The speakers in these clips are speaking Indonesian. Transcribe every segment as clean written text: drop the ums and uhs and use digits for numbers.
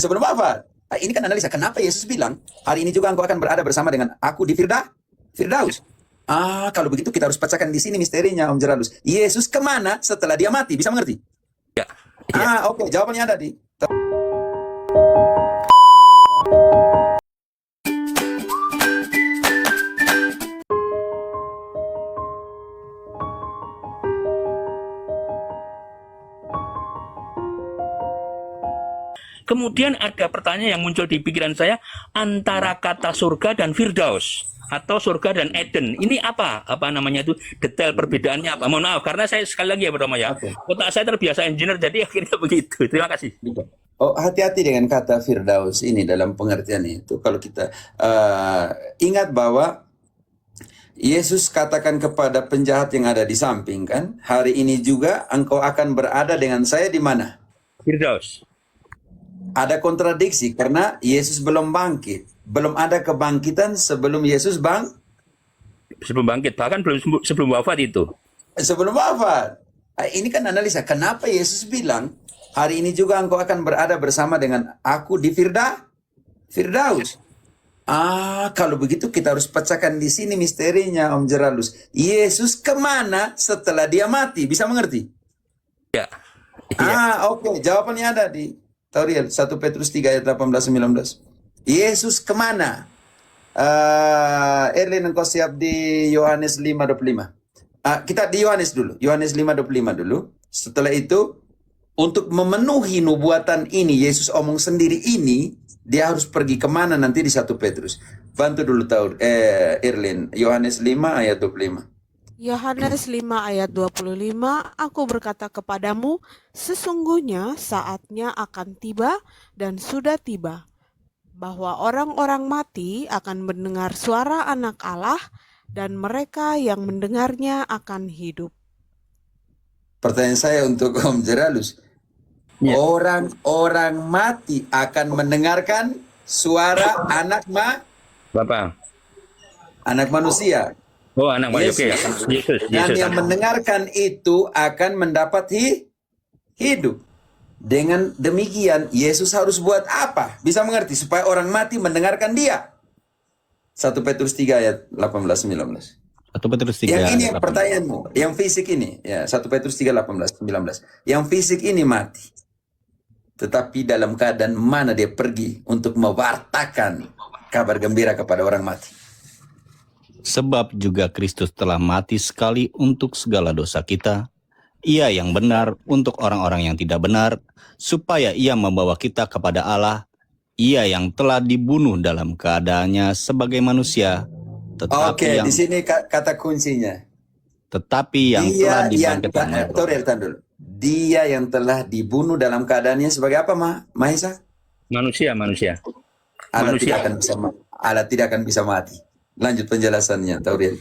Sebelum wafat. Nah, ini kan analisa. Kenapa Yesus bilang, hari ini juga engkau akan berada bersama dengan aku di Firdaus. Kalau begitu kita harus pecahkan di sini misterinya, Om Jeralus. Yesus kemana setelah dia mati? Bisa mengerti? Ya, ya. Oke. Jawabannya ada di... Kemudian ada pertanyaan yang muncul di pikiran saya, antara kata surga dan Firdaus atau surga dan Eden. Ini apa? Apa namanya itu? Detail perbedaannya apa? Mohon maaf karena saya sekali lagi ya Bro ya. Oke. Otak saya terbiasa engineer jadi akhirnya begitu. Terima kasih. Oh, hati-hati dengan kata Firdaus ini dalam pengertian itu. Kalau kita ingat bahwa Yesus katakan kepada penjahat yang ada di samping kan, hari ini juga engkau akan berada dengan saya di mana? Firdaus. Ada kontradiksi karena Yesus belum bangkit. Belum ada kebangkitan sebelum Yesus Sebelum bangkit, bahkan sebelum wafat itu. sebelum wafat. Ini kan analisa. Kenapa Yesus bilang, hari ini juga engkau akan berada bersama dengan aku di Firdaus. Kalau begitu kita harus pecahkan di sini misterinya, Om Jeralus. Yesus kemana setelah dia mati? Bisa mengerti? Ya. Ya. Oke. Jawabannya ada di Tauriel 1 Petrus 3 ayat 18-19. Yesus kemana? Erlin, engkau siap di Yohanes 5:25. Kita di Yohanes dulu. Yohanes 5:25 dulu. Setelah itu, untuk memenuhi nubuatan ini, Yesus omong sendiri ini, dia harus pergi kemana nanti di 1 Petrus. Bantu dulu Erlin. Yohanes 5 ayat 25. Yohanes 5 ayat 25, aku berkata kepadamu, sesungguhnya saatnya akan tiba dan sudah tiba, bahwa orang-orang mati akan mendengar suara Anak Allah, dan mereka yang mendengarnya akan hidup. Pertanyaan saya untuk Om Jeralus. Ya. Orang-orang mati akan mendengarkan suara Bapak. anak manusia. Oh, anak manusia. Yesus. Oke. Yesus. Dan yang Anak. mendengarkan itu akan mendapat hidup. Dengan demikian, Yesus harus buat apa? Bisa mengerti? Supaya orang mati mendengarkan dia. 1 Petrus 3 ayat 18-19. 1 Petrus 3 Yang ini ayat 18. pertanyaanmu. Yang fisik ini. Ya, 1 Petrus 3, 18-19. Yang fisik ini mati. Tetapi dalam keadaan mana dia pergi untuk mewartakan kabar gembira kepada orang mati? Sebab juga Kristus telah mati sekali untuk segala dosa kita, Ia yang benar untuk orang-orang yang tidak benar, supaya Ia membawa kita kepada Allah. Ia yang telah dibunuh dalam keadaannya sebagai manusia, Oke, di sini kata kuncinya. tetapi yang telah dibangkitkan dulu. Dia yang telah dibunuh dalam keadaannya sebagai apa, Mahesa? Manusia. Allah Manusia. tidak akan bisa mati. Lanjut penjelasannya, Tauriel.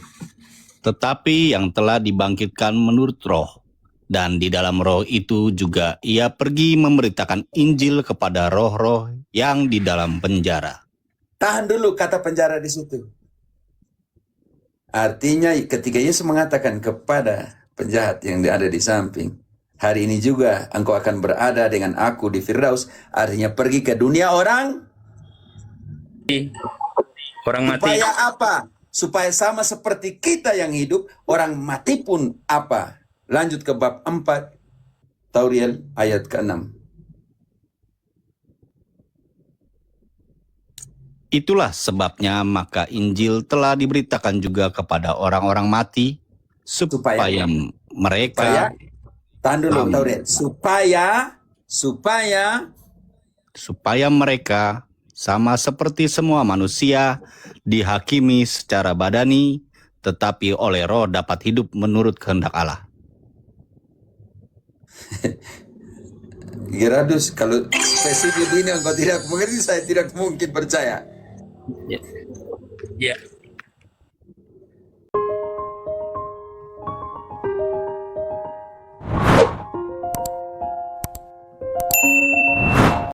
Tetapi yang telah dibangkitkan menurut roh, dan di dalam roh itu juga Ia pergi memberitakan Injil kepada roh-roh yang di dalam penjara. Tahan dulu kata penjara di situ. Artinya ketika Yesus mengatakan kepada penjahat yang ada di samping, hari ini juga engkau akan berada dengan aku di Firdaus, artinya pergi ke dunia orang Orang mati. supaya apa? Supaya sama seperti kita yang hidup, orang mati pun apa? Lanjut ke bab 4, Tauriel ayat ke-6. Itulah sebabnya maka Injil telah diberitakan juga kepada orang-orang mati, supaya mereka tahan dulu, Tauriel. Supaya mereka sama seperti semua manusia dihakimi secara badani, tetapi oleh roh dapat hidup menurut kehendak Allah. Geradus, kalau spesifik ini engkau tidak mengerti, saya tidak mungkin percaya. Ya.